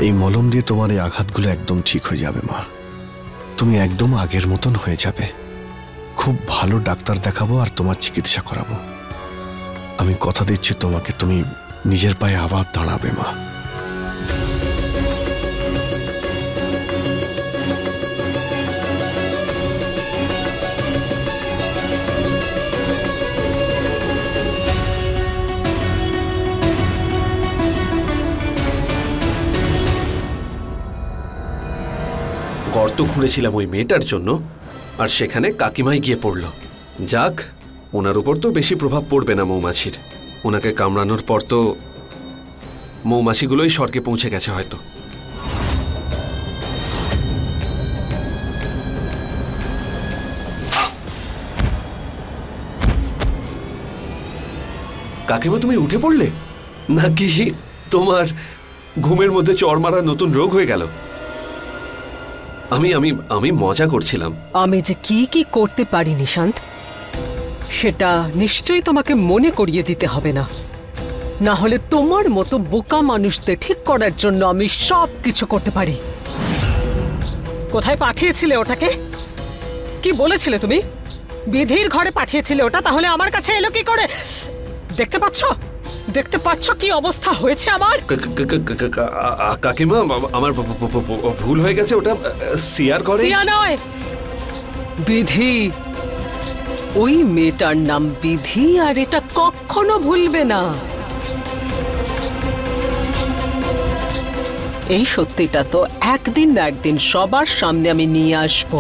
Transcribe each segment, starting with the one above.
এই মলম দিয়ে তোমার এই আঘাতগুলো একদম ঠিক হয়ে যাবে মা। তুমি একদম আগের মতন হয়ে যাবে। খুব ভালো ডাক্তার দেখাবো আর তোমার চিকিৎসা করাবো। আমি কথা দিচ্ছি তোমাকে, তুমি নিজের পায়ে আবার দাঁড়াবে মা। গর্ত খুঁড়েছিলাম ওই মেয়েটার জন্য, আর সেখানে কাকিমাই গিয়ে পড়ল। যাক, ওনার উপর তো বেশি প্রভাব পড়বে না মৌমাছির। ওনাকে কামড়ানোর পর তো মৌমাছিগুলোই স্বর্গে পৌঁছে গেছে হয়তো। কাকিমা, তুমি উঠে পড়লে নাকি তোমার ঘুমের মধ্যে চড় মারা নতুন রোগ হয়ে গেল? আমি আমি আমি মজা করছিলাম। আমি যে কি কি করতে পারি নিশান্ত, সেটা নিশ্চয়ই তোমাকে মনে করিয়ে দিতে হবে না। না হলে তোমার মতো বোকা মানুষদের ঠিক করার জন্য আমি সব কিছু করতে পারি। কোথায় পাঠিয়েছিলে ওটাকে? কি বলেছিলে তুমি? বিধির ঘরে পাঠিয়েছিলে ওটা, তাহলে আমার কাছে এলো কি করে? দেখতে পাচ্ছ, দেখতে পাচ্ছ কি অবস্থা হয়েছে আমার? কাকিমা, আমার ভুল হয়ে গেছে। ওটা সিয়ার ঘরে। সিয়া নয়, বিধি। ওই মেয়েটার নাম বিধি, আর এটা কখনো ভুলবে না। এই সত্যিটা তো একদিন না একদিন সবার সামনে আমি নিয়ে আসব।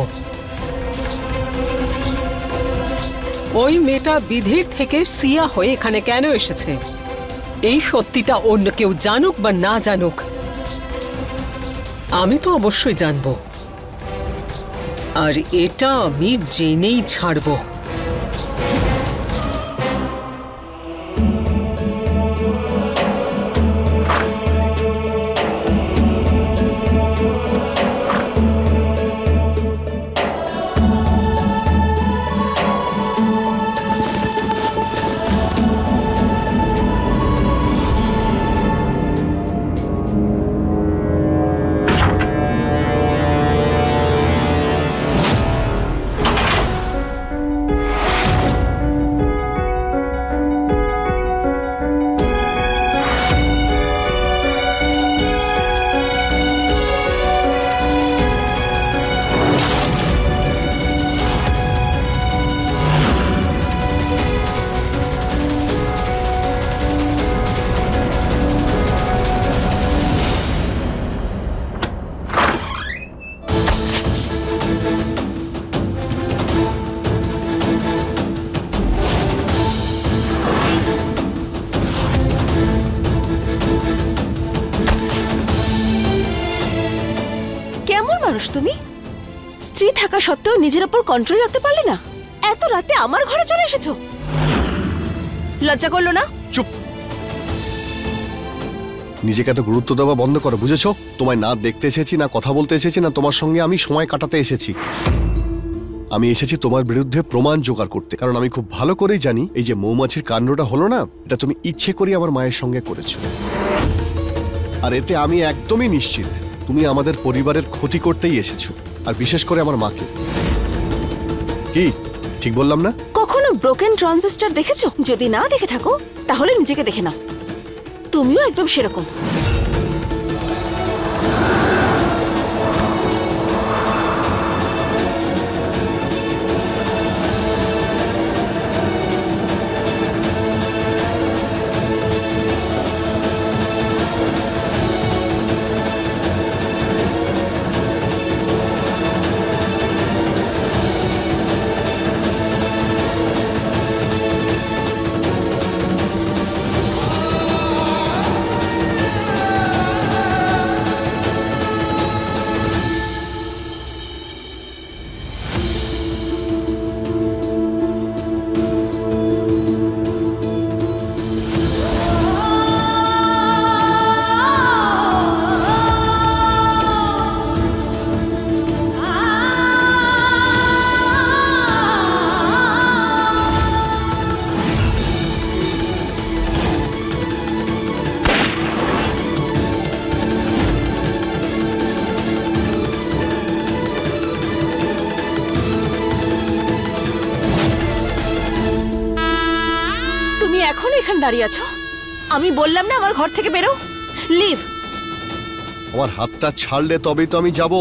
ওই মেয়েটা বিধির থেকে সিয়া হয়ে এখানে কেন এসেছে, এই সত্যিটা অন্য কেউ জানুক বা না জানুক, আমি তো অবশ্যই জানব। আর এটা আমি জেনেই ছাড়বো। তুমি স্ত্রী থাকা সত্ত্বেও নিজের উপর কন্ট্রোল রাখতে পারলে না? এত রাতে আমার ঘরে চলে এসেছো, লজ্জা করলো না? চুপ, নিজেকে এত গুরুত্ব দেওয়া বন্ধ করো, বুঝেছো? তোমায় না দেখতে এসেছি, না কথা বলতে এসেছি, না তোমার সঙ্গে আমি সময় কাটাতে এসেছি। আমি এসেছি তোমার বিরুদ্ধে প্রমাণ জোগাড় করতে, কারণ আমি খুব ভালো করেই জানি এই যে মৌমাছির কাণ্ডটা হলো না, এটা তুমি ইচ্ছে করে আমার মায়ের সঙ্গে করেছো। আর এতে আমি একদমই নিশ্চিত তুমি আমাদের পরিবারের ক্ষতি করতেই এসেছো, আর বিশেষ করে আমার মাকে। কি ঠিক বললাম না? কখনো ব্রোকেন ট্রানজিস্টর দেখেছো? যদি না দেখে থাকো তাহলে নিজেকে দেখে নাও, তুমিও একদম সেরকম। এখনো এখানে দাঁড়িয়ে আছো? আমি বললাম না আমার ঘর থেকে বেরো, লিভ। আমার হাতটা ছাড়লে তবেই তো আমি যাব।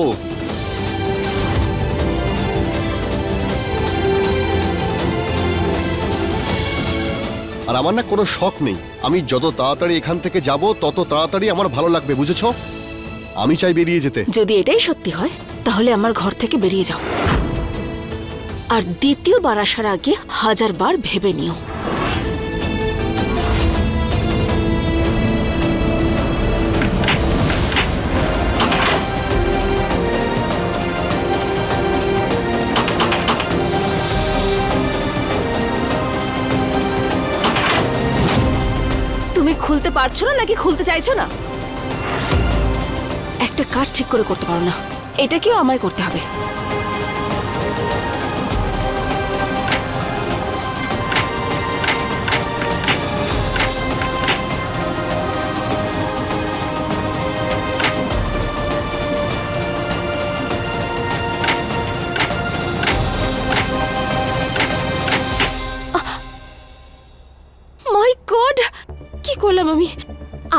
আর আমার না কোনো শখ নেই, আমি যত তাড়াতাড়ি এখান থেকে যাব তত তাড়াতাড়ি আমার ভালো লাগবে, বুঝেছো? আমি চাই বেরিয়ে যেতে। যদি এটাই সত্যি হয় তাহলে আমার ঘর থেকে বেরিয়ে যাও, আর দ্বিতীয়বার আসার আগে 1000 বার ভেবে নিও। তুমি খুলতে পারছো না নাকি খুলতে চাইছো না? একটা কাজ ঠিক করে করতে পারো না, এটাকেও আমায় করতে হবে। মাই গড, কি করলাম আমি?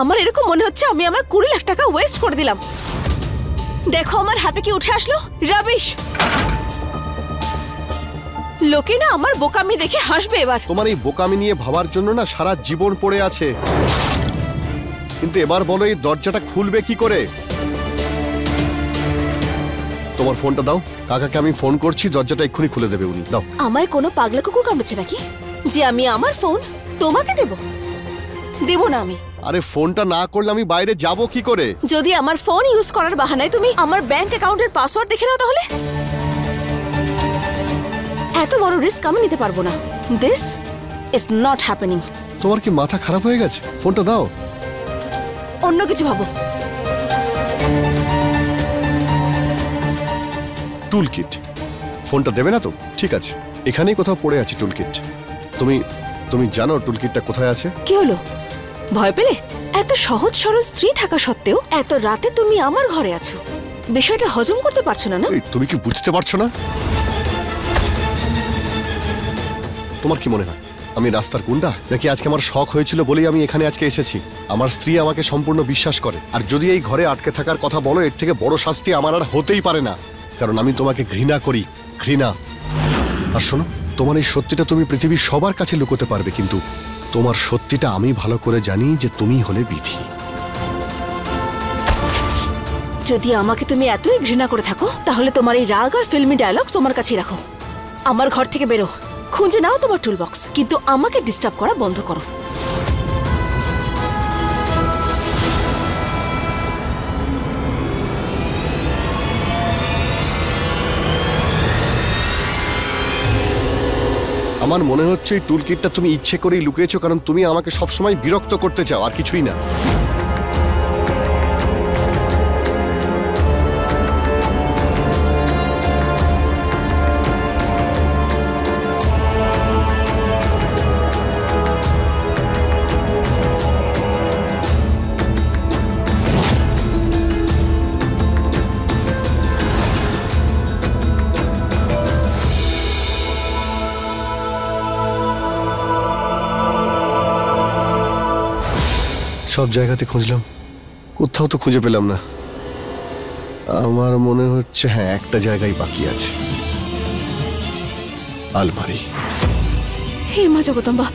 আমার এরকম মনে হচ্ছে আমি আমার 20 লাখ টাকা ওয়েস্ট করে দিলাম। দেখো আমার হাতে কি উঠে আসলো, রাবিশ। লোকে না আমার বোকামি দেখে হাসবে এবার। তোমার এই বোকামি নিয়ে ভাবার জন্য না সারা জীবন পড়ে আছে, কিন্তু এবার বলো এই দরজাটা খুলবে কি করে? তোমার ফোনটা দাও, কাকাকে আমি ফোন করছি, দরজাটা এক্ষুনি খুলে দেবে উনি। দাও। আমায় কোনো পাগলা কুকুর কামড়েছে নাকি যে আমি আমার ফোন তোমাকে দেব? দেব না আমি। আরে ফোনটা না করলে আমি বাইরে যাব কি করে? যদি আমার ফোন ইউজ করার বাহানায় তুমি আমার ব্যাংক অ্যাকাউন্টের পাসওয়ার্ড দেখে নাও তাহলে? এত বড় রিস্ক আমি নিতে পারবো না। This is not happening. তোমার কি মাথা খারাপ হয়ে গেছে? ফোনটা দাও। অন্য কিছু ভাবো। টুল কিট। ফোনটা দেবে না তো? ঠিক আছে, এখানেই কোথাও পড়ে আছে টুল কিট। তুমি জানো টুল কিটটা কোথায় আছে? কি হলো, ভয় পেলে? এত সহজ সরল স্ত্রী থাকা সত্ত্বেও এত রাতে তুমি আমার ঘরে আছো, বিষয়টা হজম করতে পারছো না? না এই, তুমি কি বুঝতে পারছো না? তোমার কি মনে হয় আমি রাস্তার গুন্ডা, নাকি আজকে আমার শখ হয়েছিল বলেই আমি এখানে আজকে এসেছি? আমার স্ত্রী আমাকে সম্পূর্ণ বিশ্বাস করে, আর যদি এই ঘরে আটকে থাকার কথা বলো এর থেকে বড় শাস্তি আমার আর হতেই পারে না, কারণ আমি তোমাকে ঘৃণা করি, ঘৃণা। আর শোনো, তোমার এই সত্যিটা তুমি পৃথিবীর সবার কাছে লুকোতে পারবে, কিন্তু তোমার সত্যিটা আমি ভালো করে জানি যে তুমি হলে বিধি। যদি আমাকে তুমি এতই ঘৃণা করে থাকো তাহলে তোমার এই রাগ আর ফিল্মি ডায়লগ তোমার কাছেই রাখো। আমার ঘর থেকে বেরো, খুঁজে নাও তোমার টুল বক্স, কিন্তু আমাকে ডিস্টার্ব করা বন্ধ করো। আমার মনে হচ্ছে এই টুল কিটটা তুমি ইচ্ছে করেই লুকিয়েছো, কারণ তুমি আমাকে সবসময় বিরক্ত করতে চাও, আর কিছুই না। সব জায়গাতে খুঁজলাম, কোথাও তো খুঁজে পেলাম না। আমার মনে হচ্ছে হ্যাঁ, একটা জায়গায় বাকি আছে, আলমারি। হে মা জগদম্বা,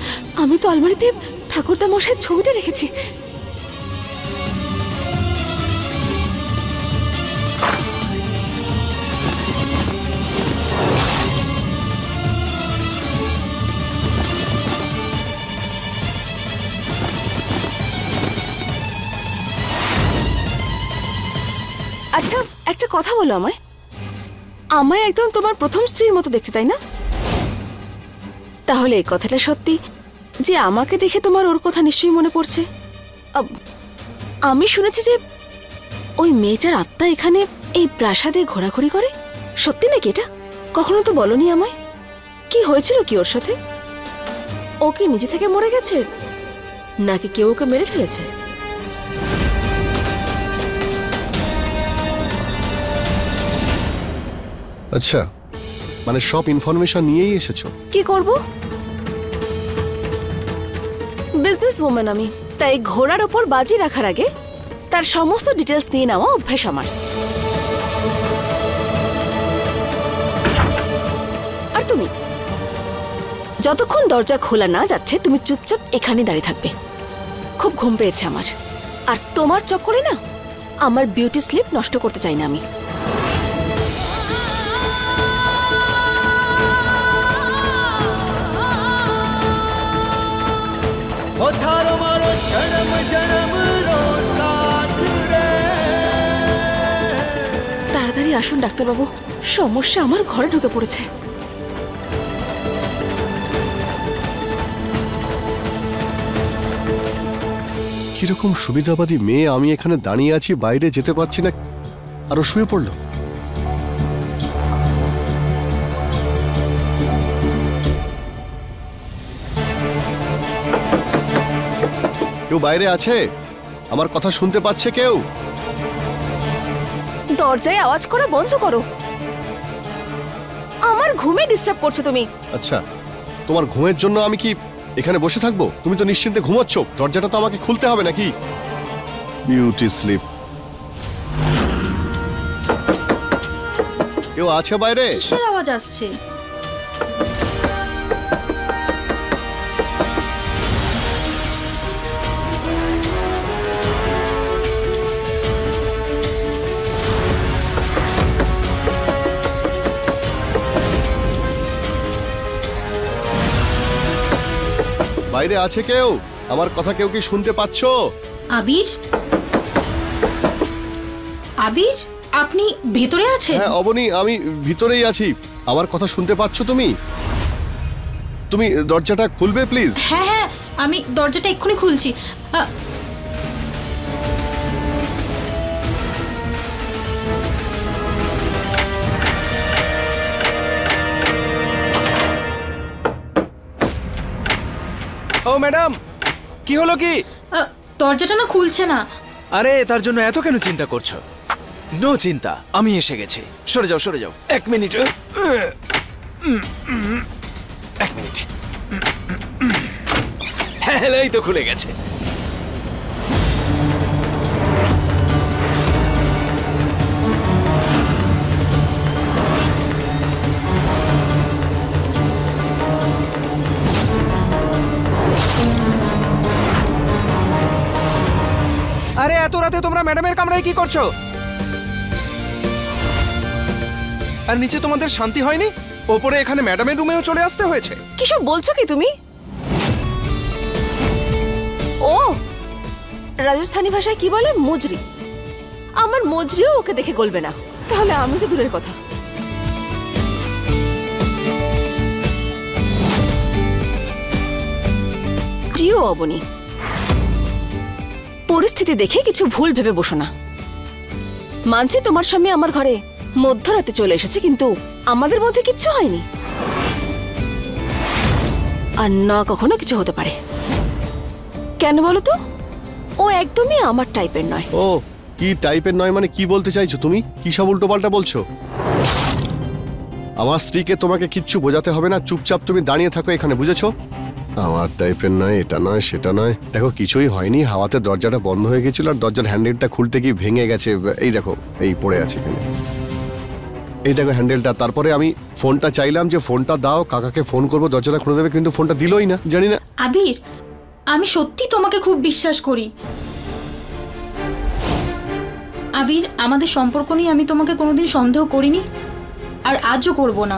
আমি তো আলমারিতে ঠাকুরদা মশাইয়ের ছবিটা রেখেছি। আচ্ছা একটা কথা বলো আমায়, আমায় একদম তোমার প্রথম স্ত্রীর মতো দেখতে, তাই না? তাহলে এই কথাটা সত্যি যে আমাকে দেখে তোমার ওর কথা নিশ্চয়ই মনে পড়ছে। আমি শুনেছি যে ওই মেয়েটার আত্মা এখানে এই প্রাসাদে ঘোরাঘুরি করে, সত্যি নাকি এটা? কখনো তো বলনি আমায়। কি হয়েছিল কি ওর সাথে? ও কি নিজে থেকে মরে গেছে নাকি কেউ ওকে মেরে ফেলেছে? আচ্ছা, মানে সব ইনফরমেশন নিয়েই এসেছো? কি করব? বিজনেস ওম্যান আমি, তাই ঘোড়ার ওপর বাজি রাখার আগে তার সমস্ত ডিটেলস নিয়ে নেওয়া অভ্যাস আমার। আর তুমি যতক্ষণ দরজা খোলা না যাচ্ছে তুমি চুপচাপ এখানে দাঁড়িয়ে থাকবে। খুব ঘুম পেয়েছে আমার, আর তোমার চক্করে না আমার বিউটি স্লিপ নষ্ট করতে চাই না আমি। তাড়াতাড়ি আসুন ডাক্তারবাবু, সমস্যা আমার ঘরে ঢুকে পড়েছে। কিরকম সুবিধাবাদী মেয়ে, আমি এখানে দাঁড়িয়ে আছি, বাইরে যেতে পারছি না, আরো শুয়ে পড়লো। কেউ বাইরে আছে? আমার কথা শুনতে পাচ্ছে কেউ? দরজায় আওয়াজ করা বন্ধ করো, আমার ঘুমে ডিস্টার্ব করছো তুমি। আচ্ছা, তোমার ঘুমের জন্য আমি কি এখানে বসে থাকবো? তুমি তো নিশ্চিন্তে ঘুমাচ্ছ, দরজাটা তো আমাকে খুলতে হবে নাকি? Beauty sleep. কেউ আছে বাইরে? কিসের আওয়াজ আসছে? বাইরে আছে কেউ? আমার কথা কেউ কি শুনতে পাচ্ছো? আবির, আবির, আপনি ভেতরে আছেন? হ্যাঁ অবনী, আমি ভিতরেই আছি। আমার কথা শুনতে পাচ্ছো তুমি? তুমি দরজাটা খুলবে প্লিজ? হ্যাঁ হ্যাঁ, আমি দরজাটা এক্ষুনি খুলছি। ও ম্যাডাম, কি হলো কি? দরজাটা না খুলছে না। আরে তার জন্য এত কেন চিন্তা করছো? নো চিন্তা, আমি এসে গেছি। সরে যাও সরে যাও, 1 মিনিট। 1 মিনিট। হ্যাঁ, এই তো খুলে গেছে। আরে এত রাতে তোমরা ম্যাডামের কামরায় কি করছো? আর নিচে তোমাদের শান্তি হয়নি? ওপরে এখানে ম্যাডামের রুমেও চলে আসতে হয়েছে। কিসব বলছো কি তুমি? ও রাজস্থানী ভাষায় কি বলে? মজরি। আমার মজরিও ওকে দেখে গলবে না, তাহলে আমি তো দূরের কথা। জিও অবনী, পরিস্থিতি দেখে কিছু ভুল ভেবে বসো না। মানছি তোমার স্বামী আমার ঘরে মধ্যরাতে চলে এসেছে, কিন্তু আমাদের মধ্যে কিচ্ছু হয়নি, আর না কখনো কিছু হতে পারে। কেন বলো তো? ও একদমই আমার টাইপের নয়। ও কি টাইপের নয় মানে কি বলতে চাইছো তুমি? কি সব উল্টোপাল্টা বলছো? আমার স্ত্রীকে তোমাকে কিচ্ছু বোঝাতে হবে না, চুপচাপ তুমি দাঁড়িয়ে থাকো এখানে, বুঝেছো? আমার টাইপের নয়, এটা নয় সেটা নয়। দেখো কিছুই হয়নি, হাওয়াতে দরজাটা বন্ধ হয়ে গেছিল আর দরজার হ্যান্ডেলটা খুলতে গিয়ে ভেঙে গেছে। এই দেখো, এই পড়ে আছে এখানে, এই দেখো হ্যান্ডেলটা। তারপরে আমি ফোনটা চাইলাম যে ফোনটা দাও, কাকাকে ফোন করবো দরজাটা খুলে দেবে, কিন্তু ফোনটা দিলই না। জানি না। আবির, আমি সত্যি তোমাকে খুব বিশ্বাস করি। আবির, আমাদের সম্পর্ক নিয়ে আমি তোমাকে কোনোদিন সন্দেহ করিনি, আর আজও করব না।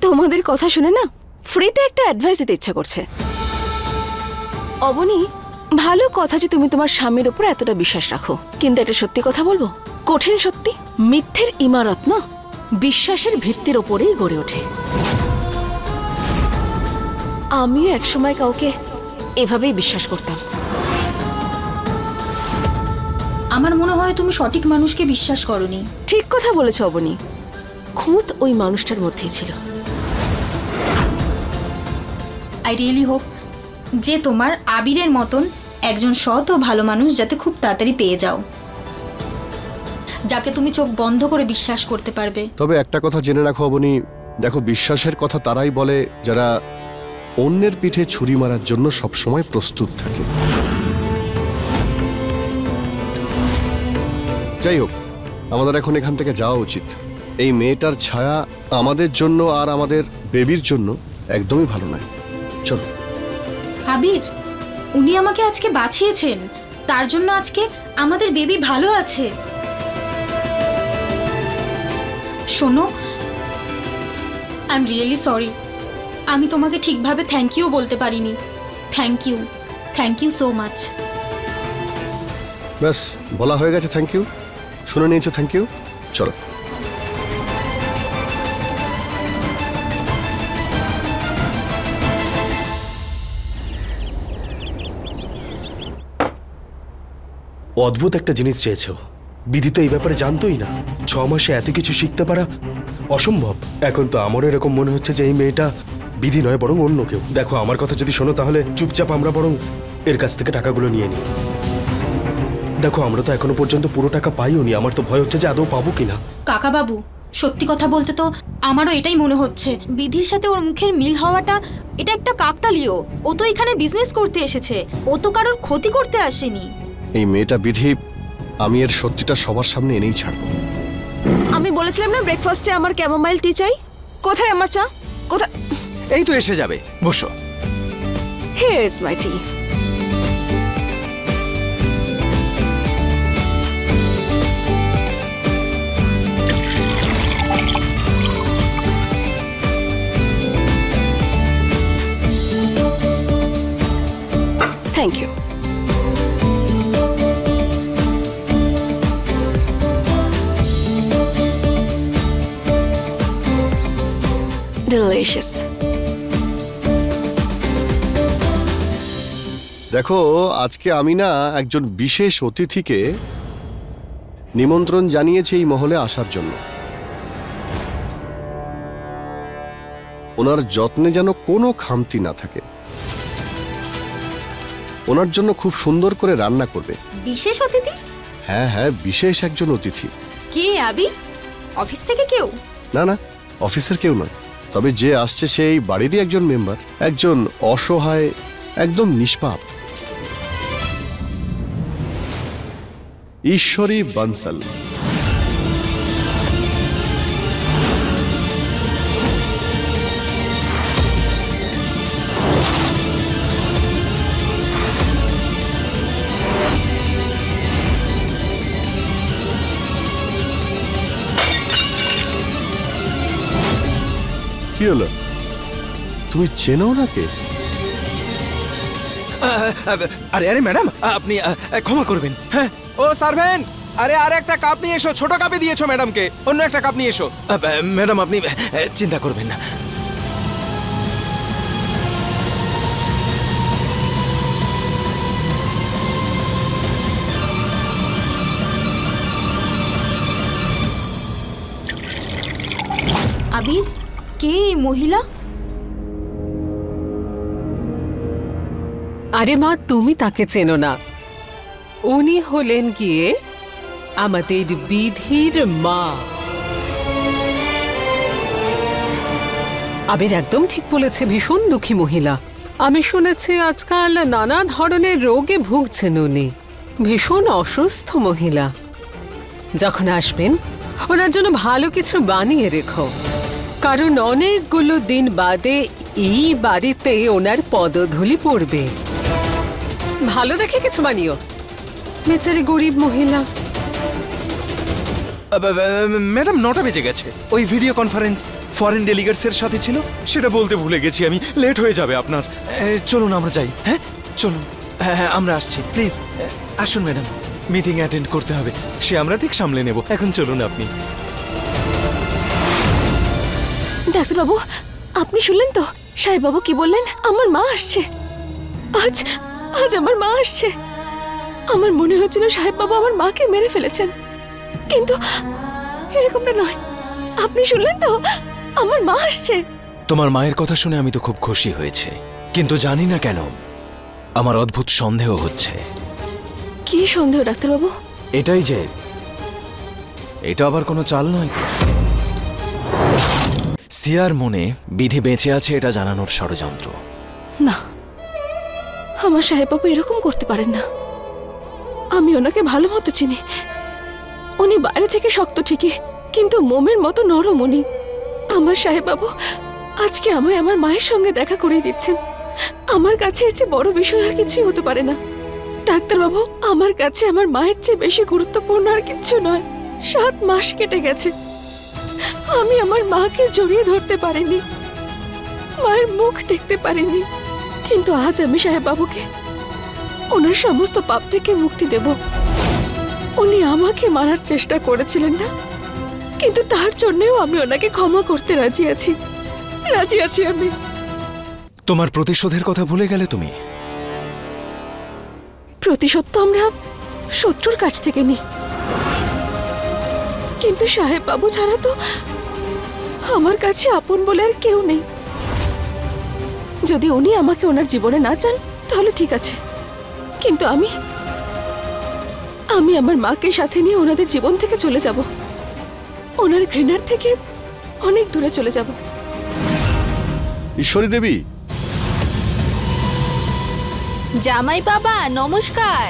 তোমাদের কথা শুনে না ফ্রিতে একটা অ্যাডভাইস দিতে ইচ্ছা করছে। অবনী, ভালো কথা যে তুমি তোমার স্বামীর উপর এতটা বিশ্বাস রাখো, কিন্তু একটা সত্যি কথা বলবো, কঠিন সত্যি, মিথ্যের ইমারত না বিশ্বাসের ভিত্তির ওপরেই গড়ে ওঠে। আমিও একসময় কাউকে এভাবেই বিশ্বাস করতাম। আমার মনে হয় তুমি সঠিক মানুষকে বিশ্বাস করনি। ঠিক কথা বলেছ অবনী, খুঁত ওই মানুষটার মধ্যেই ছিল। আই রিয়েলি হোপ যে তোমার আবিরের মতন একজন সৎ ও ভালো মানুষ যাতে খুব তাড়াতাড়ি পেয়ে যাও, যাকে তুমি চোখ বন্ধ করে বিশ্বাস করতে পারবে। তবে একটা কথা জেনে রাখো অবনী, দেখো বিশ্বাসের কথা তারাই বলে যারা অন্যের পিঠে ছুরি মারার জন্য সবসময় প্রস্তুত থাকে। যাই হোক, আমাদের এখন এখান থেকে যাওয়া উচিত। এই মেয়েটার ছায়া আমাদের জন্য আর আমাদের বেবির জন্য একদমই ভালো নয়। চলো। আবির, উনি আমাকে আজকে বাঁচিয়েছেন, তার জন্য আজকে আমাদের বেবি ভালো আছে। শোনো, আই এম রিয়েলি সরি, আমি তোমাকে ঠিকভাবে থ্যাংক ইউ বলতে পারিনি। Thank you so much. ব্যাস, বলা হয়ে গেছে থ্যাংক ইউ, শুনে নিয়েছো থ্যাংক ইউ। চলো। অদ্ভুত একটা জিনিস চেয়েছো। বিধি তো এই ব্যাপারে জানতোই না। 6 মাসে এত কিছু শিখতে পারা অসম্ভব। এখন তো আমারও এরকম মনে হচ্ছে যে এই মেয়েটা বিধি নয়, বরং অন্য কেউ। দেখো, আমার কথা যদি শোনো তাহলে চুপচাপ আমরা বরং এর কাছ থেকে টাকাগুলো নিয়ে নিই। দেখো, আমরা তো এখনো পর্যন্ত পুরো টাকা পাইও নি। আমার তো ভয় হচ্ছে যে আদৌ পাবো কিনা। কাকা বাবু, সত্যি কথা বলতে তো আমারও এটাই মনে হচ্ছে। বিধির সাথে ওর মুখের মিল হওয়াটা এটা একটা কাকতালীয়। ও তো এখানে বিজনেস করতে এসেছে, ও তো কারোর ক্ষতি করতে আসেনি। এই মেয়েটা বিধি, আমি এর সত্যিটা সবার সামনে এনেই ছাড়বো। আমি বলেছিলাম না ব্রেকফাস্টে আমার ক্যামোমাইল টি চাই। কোথায় আমার চা? কোথায়? এই তো এসে যাবে, বসো। Here's my tea. Thank you. Delicious. দেখো, আজকে আমি না একজন বিশেষ অতিথিকে নিমন্ত্রণ জানিয়েছি এই মহলে আসার জন্য। ওনার যত্নে যেন কোনো খামতি না থাকে। ওনার জন্য খুব সুন্দর করে রান্না করবে। বিশেষ অতিথি? হ্যাঁ হ্যাঁ, বিশেষ একজন অতিথি। কে আবির? অফিস থেকে কেউ? না না, অফিসের কেউ নয়। তবে যে আসছে সেই বাড়িরই একজন মেম্বার, একজন অসহায়, একদম নিষ্পাপ। ঈশ্বরী বানসাল। কি হলো, তুমি চেনো নাকি? আরে আরে ম্যাডাম, আপনি ক্ষমা করবেন। হ্যাঁ, ও সার্ভেন্ট, আরে আর একটা কাপ নিয়ে এসো। ছোট কাপে দিয়েছো ম্যাডামকে, অন্য একটা কাপ নিয়ে এসো। ম্যাডাম, আপনি চিন্তা করবেন না। আবির, কে এই মহিলা? আরে মা, তুমি তাকে চেনো না। উনি হলেন গিয়ে আমাদের বিধির মা। আবির একদম ঠিক বলেছে, ভীষণ দুঃখী মহিলা। আমি শুনেছি আজকাল নানা ধরনের রোগে ভুগছেন উনি। ভীষণ অসুস্থ মহিলা। যখন আসবেন ওনার জন্য ভালো কিছু বানিয়ে রেখো, কারণ অনেকগুলো দিন বাদে এই বাড়িতে ওনার পদধূলি পড়বে। ভালো দেখে কিছু বানিও, বেচারি গরিব মহিলা। ম্যাডাম, 9টা বেজে গেছে। ওই ভিডিও কনফারেন্স ফরেন ডেলিগেটস এর সাথে ছিল, সেটা বলতে ভুলে গেছি আমি। লেট হয়ে যাবে আপনার। চলুন আমরা যাই। হ্যাঁ চলুন। হ্যাঁ, আমরা আসছি। প্লিজ আসুন ম্যাডাম, মিটিং অ্যাটেন্ড করতে হবে, সে আমরা ঠিক সামলে নেব। এখন চলুন আপনি। ডাক্তারবাবু, আপনি শুনলেন তো সাহেববাবু কি বললেন? আমার মা আসছে। আজ আজ আমার মা আসছে। আমার মনে হচ্ছিল সাহেববাবু আমার মাকে মেরে ফেলেছেন, কিন্তু এরকমটা নয়। আপনি শুনলেন তো, আমার মা আসছে। তোমার মায়ের কথা শুনে আমি তো খুব খুশি হয়েছে, কিন্তু জানি না কেন আমার অদ্ভুত সন্দেহ হচ্ছে। কি সন্দেহ ডাক্তারবাবু? এটাই যে এটা আবার কোনো চাল নয় তো? সিয়ার মনে বিধি বেঁচে আছে এটা জানানোর ষড়যন্ত্র। না, আমার সাহেববাবু এরকম করতে পারেন না। আমি ওনাকে ভালো মতো চিনি। উনি বাইরে থেকে শক্ত ঠিকই, কিন্তু মোমের মতো নরম উনি। আমার সাহেববাবু আজকে আমায় আমার মায়ের সঙ্গে দেখা করিয়ে দিচ্ছেন। আমার কাছে এর চেয়ে বড় বিষয় আর কিছুই হতে পারে না। ডাক্তারবাবু, আমার কাছে আমার মায়ের চেয়ে বেশি গুরুত্বপূর্ণ আর কিচ্ছু নয়। 7 মাস কেটে গেছে, আমি আমার মাকে জড়িয়ে ধরতে পারিনি, মায়ের মুখ দেখতে পারিনি। কিন্তু আজ আমি সাহেববাবুকে ওনার সমস্ত পাপ থেকে মুক্তি দেব। উনি আমাকে মারার চেষ্টা করেছিলেন না, কিন্তু তার জন্যও আমি ওনাকে ক্ষমা করতে রাজি আছি, রাজি আছি আমি। তোমার প্রতিশোধের কথা ভুলে গেলে তুমি? প্রতিশোধ তো আমরা শত্রুর কাছ থেকে নিই, কিন্তু সাহেব বাবু ছাড়া তো আমার কাছে আপন বলে আর কেউ নেই। যদি উনি আমাকে ওনার জীবনে না চান তাহলে ঠিক আছে, কিন্তু আমি আমার মাকে সাথে নিয়ে ওনাদের জীবন থেকে চলে যাব, ওনার ঘৃণার থেকে অনেক দূরে চলে যাব। ঈশ্বরী দেবী, জামাই বাবা নমস্কার।